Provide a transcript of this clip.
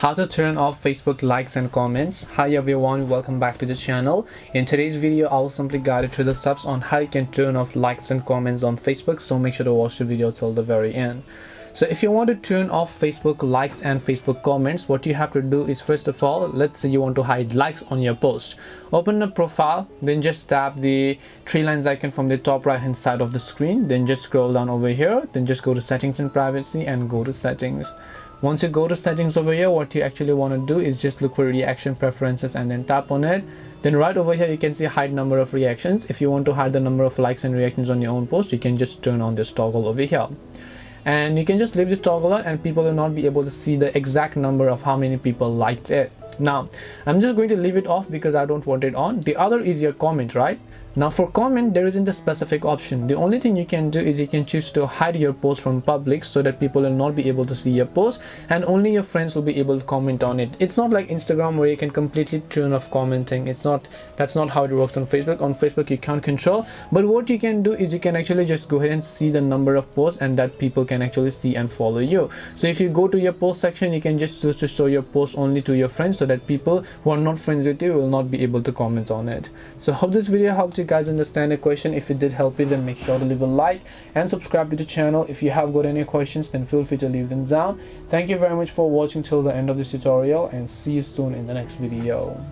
How to turn off Facebook likes and comments. Hi everyone, welcome back to the channel. In today's video I will simply guide you through the steps on how you can turn off likes and comments on Facebook, so make sure to watch the video till the very end. So if you want to turn off Facebook likes and Facebook comments, what you have to do is, first of all, let's say you want to hide likes on your post. Open the profile, then just tap the three lines icon from the top right hand side of the screen, then just scroll down over here, then just go to settings and privacy and go to settings. Once you go to settings over here, what you actually want to do is just look for reaction preferences and then tap on it. Then right over here you can see hide number of reactions. If you want to hide the number of likes and reactions on your own post, you can just turn on this toggle over here, and you can just leave this toggle on and people will not be able to see the exact number of how many people liked it. Now I'm just going to leave it off because I don't want it on. The other is your comment, right? Now for comment, there isn't a specific option. The only thing you can do is you can choose to hide your post from public so that people will not be able to see your post and only your friends will be able to comment on it. It's not like Instagram where you can completely turn off commenting. That's not how it works on Facebook. On Facebook you can't control, but what you can do is you can actually just go ahead and see the number of posts and that people can actually see and follow you. So if you go to your post section, you can just choose to show your post only to your friends so that people who are not friends with you will not be able to comment on it. So hope this video helped you guys understand the question. If it did help you, then make sure to leave a like and subscribe to the channel. If you have got any questions, then feel free to leave them down. Thank you very much for watching till the end of this tutorial, and see you soon in the next video.